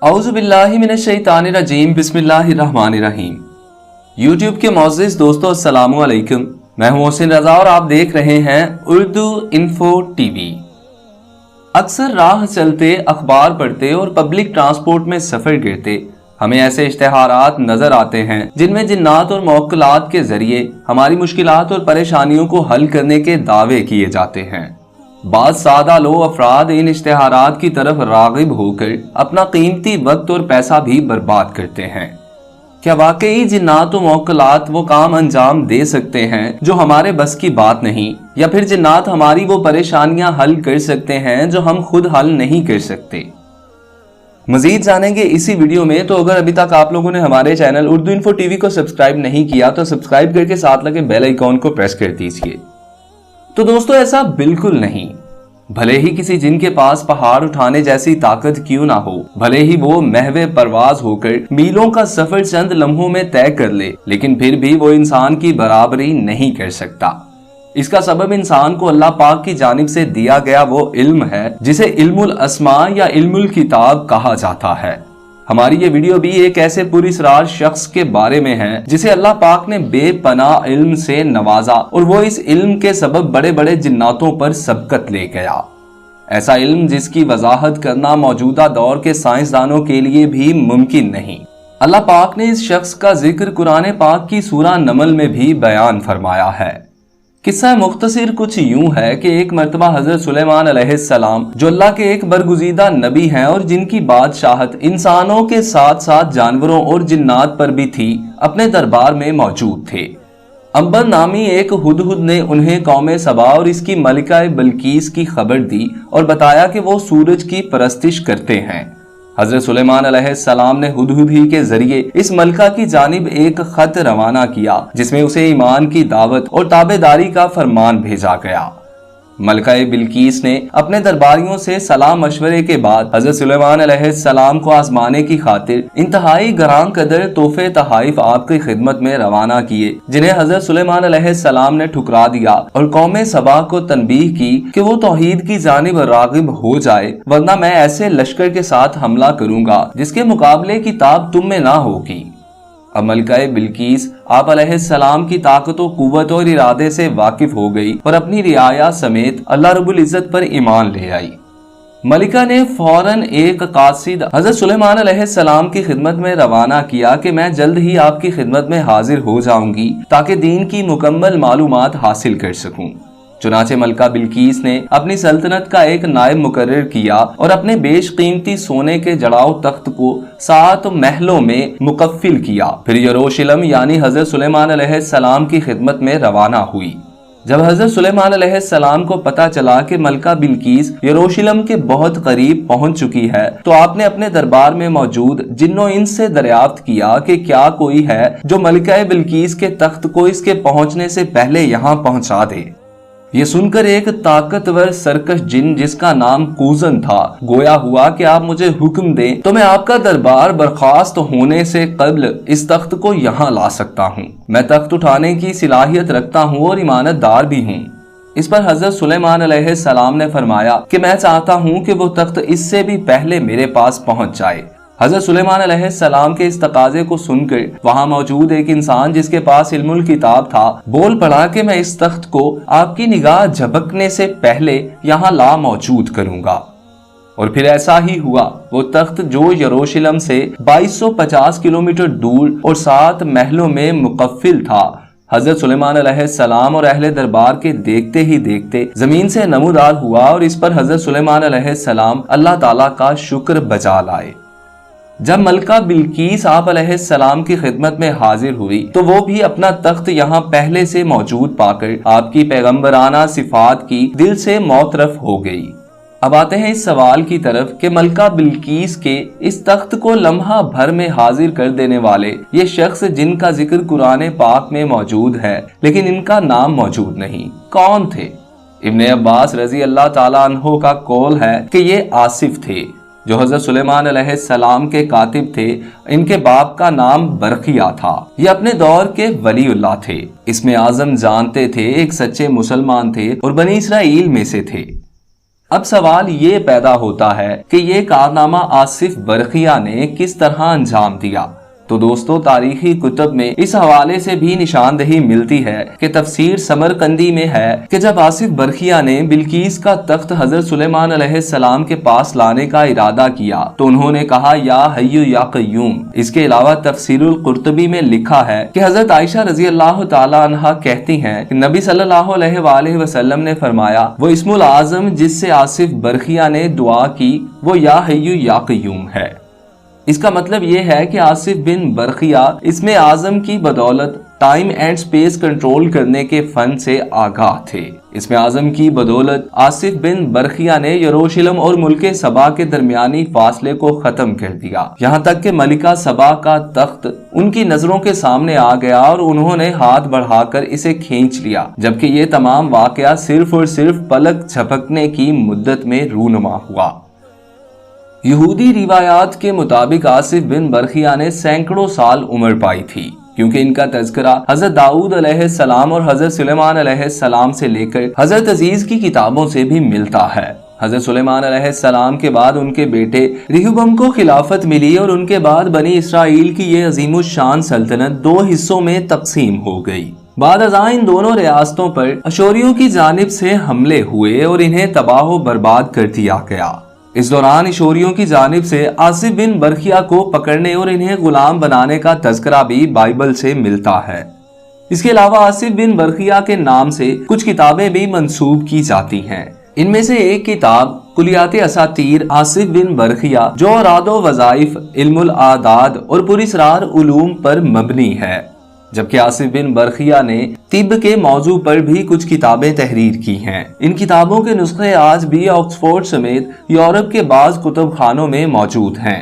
औज़ु बिल्लाहि मिनश्शैतानिर्रजीम बिस्मिल्लाहिर्रहमानिर्रहीम। यूट्यूब के मोअज़्ज़िज़ दोस्तों अस्सलामु अलैकुम। मैं हूं मोहसिन रजा और आप देख रहे हैं उर्दू इन्फो टीवी। अक्सर राह चलते, अखबार पढ़ते और पब्लिक ट्रांसपोर्ट में सफर करते हमें ऐसे इश्तिहारात नजर आते हैं जिनमें जिन्नात और मौक्कलात के जरिए हमारी मुश्किलात और परेशानियों को हल करने के दावे किए जाते हैं। बाद सादा लो अफराद इन इश्तिहारात की तरफ रागिब होकर अपना कीमती वक्त और पैसा भी बर्बाद करते हैं। क्या वाकई जिन्नात और मौक्कलात वो काम अंजाम दे सकते हैं जो हमारे बस की बात नहीं, या फिर जिन्नात हमारी वो परेशानियां हल कर सकते हैं जो हम खुद हल नहीं कर सकते? मजीद जानेंगे इसी वीडियो में। तो अगर अभी तक आप लोगों ने हमारे चैनल उर्दू इन्फो टीवी को सब्सक्राइब नहीं किया तो सब्सक्राइब करके साथ लगे बेल आइकॉन को प्रेस कर दीजिए। तो दोस्तों ऐसा बिल्कुल नहीं। भले ही किसी जिन के पास पहाड़ उठाने जैसी ताकत क्यों ना हो, भले ही वो महवे परवाज होकर मीलों का सफर चंद लम्हों में तय कर ले, लेकिन फिर भी वो इंसान की बराबरी नहीं कर सकता। इसका सबब इंसान को अल्लाह पाक की जानिब से दिया गया वो इल्म है जिसे इल्मुल अस्मा या इल्मुल किताब कहा जाता है। हमारी ये वीडियो भी एक ऐसे पुरस्कार शख्स के बारे में है जिसे अल्लाह पाक ने बेपनाह इल्म से नवाजा और वो इस इल्म के सबब बड़े बड़े जिन्नातों पर सबकत ले गया। ऐसा इल्म जिसकी वजाहत करना मौजूदा दौर के साइंसदानों के लिए भी मुमकिन नहीं। अल्लाह पाक ने इस शख्स का जिक्र कुरान पाक की सूरा नमल में भी बयान फरमाया है। किस्सा मुख्तसर कुछ यूं है कि एक मर्तबा हजरत सुलेमान अलैहिस्सलाम, जो अल्लाह के एक बरगुज़ीदा नबी हैं और जिनकी बादशाहत इंसानों के साथ साथ जानवरों और जिन्नात पर भी थी, अपने दरबार में मौजूद थे। अंबर नामी एक हुदहुद ने उन्हें कौमे सबा और इसकी मलिका बिल्कीस की खबर दी और बताया कि वो सूरज की परस्तिश करते हैं। हजरत सुलेमान अलैहिस्सलाम ने हुदहुद ही के जरिए इस मलका की जानिब एक खत रवाना किया जिसमें उसे ईमान की दावत और ताबेदारी का फरमान भेजा गया। मलका बिल्कीस ने अपने दरबारियों से सलाह मशवरे के बाद हजरत सुलेमान अलैहिस्सलाम को आजमाने की खातिर इंतहाई गरां कदर तोहफे तहाइफ आपकी खिदमत में रवाना किए, जिन्हें हजरत सुलेमान अलैहिस्सलाम ने ठुकरा दिया और कौमे सबा को तनबीह की कि वो तौहीद की जानिब रागिब हो जाए, वरना मैं ऐसे लश्कर के साथ हमला करूंगा जिसके मुकाबले की ताब तुम में ना होगी। अब मलका बिल्कीस आप अलैहिस्सलाम की ताकत और कुव्वत और इरादे से वाकिफ हो गई और अपनी रियाया समेत अल्लाह रब्बुल इज्जत पर ईमान ले आई। मलिका ने फौरन एक कासिद हजरत सुलेमान अलैहिस्सलाम की खिदमत में रवाना किया कि मैं जल्द ही आपकी खिदमत में हाजिर हो जाऊंगी ताकि दीन की मुकम्मल मालूमात हासिल कर सकूं। चुनाचे मलका बिल्कीस ने अपनी सल्तनत का एक नायब मुकर्रर किया और अपने बेशकीमती सोने के जड़ाव तख्त को 7 महलों में मुकफ्फिल किया। फिर यरूशलेम यानी हजरत सुलेमान अलैहिस्सलाम की खिदमत में रवाना हुई। जब हजरत सुलेमान अलैहिस्सलाम को पता चला कि मलका बिल्कीस यरूशलेम के बहुत करीब पहुंच चुकी है, तो आपने अपने दरबार में मौजूद जिन्नो इंस से दरियाफ्त किया कि क्या कोई है जो मलका बिल्कीस के तख्त को इसके पहुंचने से पहले यहाँ पहुंचा दे। ये सुनकर एक ताकतवर सरकश जिन जिसका नाम कूजन था गोया हुआ कि आप मुझे हुक्म दें तो मैं आपका दरबार बर्खास्त होने से कब्ल इस तख्त को यहाँ ला सकता हूँ। मैं तख्त उठाने की सलाहियत रखता हूँ और ईमानतदार भी हूँ। इस पर हजरत सुलेमान अलैहिस्सलाम ने फरमाया कि मैं चाहता हूँ कि वो तख्त इससे भी पहले मेरे पास पहुँच जाए। हजरत सुलेमान अलैहिस्सलाम के इस तकाजे को सुनकर वहां मौजूद एक इंसान जिसके पास इल्मुल किताब था बोल पड़ा कि मैं इस तख्त को आपकी निगाह झपकने से पहले यहाँ ला मौजूद करूंगा। और फिर ऐसा ही हुआ। वो तख्त जो यरूशलेम से 2250 किलोमीटर दूर और 7 महलों में मुकफ्फिल था, हजरत सुलेमान अलैहिस्सलाम और अहले दरबार के देखते ही देखते जमीन से नमूदार हुआ और इस पर हजरत सुलेमान अलैहिस्सलाम अल्लाह ताला का शुक्र बजा लाए। जब मलका बिल्कीस आप अलैहिस्सलाम की खिदमत में हाजिर हुई तो वो भी अपना तख्त यहाँ पहले से मौजूद पाकर आपकी पैगंबराना सिफात की दिल से मौतरफ हो गई। अब आते हैं इस सवाल की तरफ कि मलका बिल्कीस के इस तख्त को लम्हा भर में हाजिर कर देने वाले ये शख्स जिनका जिक्र कुरान पाक में मौजूद है लेकिन इनका नाम मौजूद नहीं, कौन थे? इब्ने अब्बास रजी अल्लाह ताला अन्हो का कौल है कि ये आसिफ थे जो हजरत सुलेमान अलैहिस्सलाम के कातिब थे। इनके बाप का नाम बरखिया था। ये अपने दौर के वलीउल्लाह थे। इसमें आजम जानते थे, एक सच्चे मुसलमान थे और बनी इसराइल में से थे। अब सवाल ये पैदा होता है कि ये कारनामा आसिफ बरखिया ने किस तरह अंजाम दिया। तो दोस्तों, तारीखी कुतुब में इस हवाले से भी निशानदही मिलती है कि तफसीर समरकंदी में है कि जब आसिफ बरखिया ने बिल्कीस का तख्त हजरत सुलेमान अलैहिस्सलाम के पास लाने का इरादा किया तो उन्होंने कहा, या हय्यु या क़य्यूम। इसके अलावा तफसीरुल कुर्तुबी में लिखा है कि हजरत आयशा रजी अल्लाह तआला अन्हा कहती हैं कि नबी सल्लल्लाहु अलैहि वसल्लम ने फरमाया, वो इस्मुल आज़म जिससे आसिफ बरखिया ने दुआ की वो या हय्यु या क़य्यूम है। इसका मतलब ये है कि आसिफ बिन बरखिया इसमें आजम की बदौलत टाइम एंड स्पेस कंट्रोल करने के फन से आगाह थे। इसमें आजम की बदौलत आसिफ बिन बरखिया ने यरूशलेम और मुल्क सबा के दरमियानी फासले को खत्म कर दिया, यहाँ तक कि मलिका सबा का तख्त उनकी नजरों के सामने आ गया और उन्होंने हाथ बढ़ाकर इसे खींच लिया, जबकि ये तमाम वाकया सिर्फ और सिर्फ पलक झपकने की मुद्दत में रूनुमा हुआ। यहूदी रिवायात के मुताबिक आसिफ बिन बरखिया ने सैकड़ों साल उम्र पाई थी, क्योंकि इनका तज़किरा हजरत दाऊद अलैहिस्सलाम और हजरत सुलेमान अलैहिस्सलाम से लेकर हजरत अजीज की किताबों से भी मिलता है। हजरत सुलेमान अलैहिस्सलाम के बाद उनके बेटे रिहुबम को खिलाफत मिली और उनके बाद बनी इसराइल की ये अजीमुशान सल्तनत दो हिस्सों में तकसीम हो गई। बाद अज़ां इन दोनों रियासतों पर अशूरियों की जानिब से हमले हुए और इन्हें तबाह बर्बाद कर दिया गया। इस दौरान अशूरियों की जानिब से आसिफ बिन बरखिया को पकड़ने और इन्हें गुलाम बनाने का तज़किरा भी बाइबल से मिलता है। इसके अलावा आसिफ बिन बरखिया के नाम से कुछ किताबें भी मंसूब की जाती हैं। इनमें से एक किताब कुलियात असातीर आसिफ बिन बरखिया जो औरादो वज़ाइफ, इल्मुल आदाद और पुरिसरार उलूम पर मबनी है, जबकि आसिफ बिन बरखिया ने तिब के मौजू पर भी कुछ किताबें तहरीर की हैं। इन किताबों के नुस्खे आज भी ऑक्सफोर्ड समेत यूरोप के बाज़ कुतुब खानों में मौजूद हैं।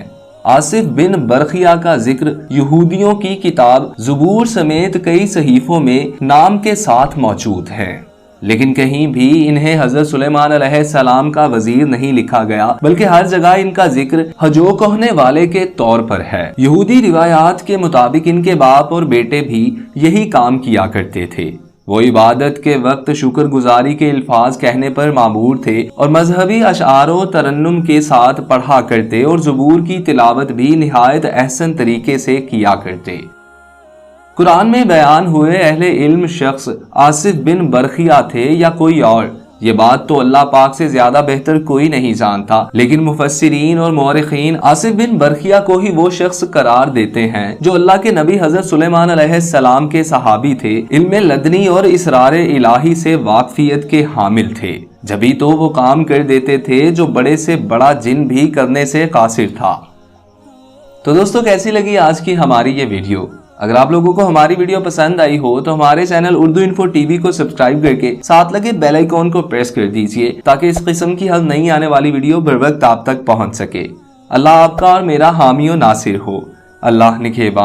आसिफ बिन बरखिया का जिक्र यहूदियों की किताब ज़बूर समेत कई सहीफों में नाम के साथ मौजूद है, लेकिन कहीं भी इन्हें हजरत सुलेमान अलैहिस्सलाम का वजीर नहीं लिखा गया, बल्कि हर जगह इनका जिक्र हजो कहने वाले के तौर पर है। यहूदी रिवायात के मुताबिक इनके बाप और बेटे भी यही काम किया करते थे। वो इबादत के वक्त शुक्रगुजारी के अल्फाज कहने पर मामूर थे और मजहबी अशआरो तरन्नुम के साथ पढ़ा करते और ज़बूर की तिलावत भी निहायत अहसन तरीके से किया करते। कुरान में बयान हुए अहले इल्म शख्स आसिफ बिन बरखिया थे या कोई और, ये बात तो अल्लाह पाक से ज्यादा बेहतर कोई नहीं जानता, लेकिन मुफस्सिरीन और मौरिखीन आसिफ बिन बरखिया को ही वो शख्स करार देते हैं जो अल्लाह के नबी हजरत सुलेमान अलैहिस्सलाम के सहाबी थे, इल्म लदनी और इसरार इलाही से वाकफियत के हामिल थे, जभी तो वो काम कर देते थे जो बड़े से बड़ा जिन भी करने से कासिर था। तो दोस्तों, कैसी लगी आज की हमारी ये वीडियो? अगर आप लोगों को हमारी वीडियो पसंद आई हो तो हमारे चैनल उर्दू इन्फो टीवी को सब्सक्राइब करके साथ लगे बेल आइकॉन को प्रेस कर दीजिए, ताकि इस किस्म की हर नई आने वाली वीडियो बर वक्त आप तक पहुंच सके। अल्लाह आपका और मेरा हामी और नासिर हो। अल्लाह निगहबान।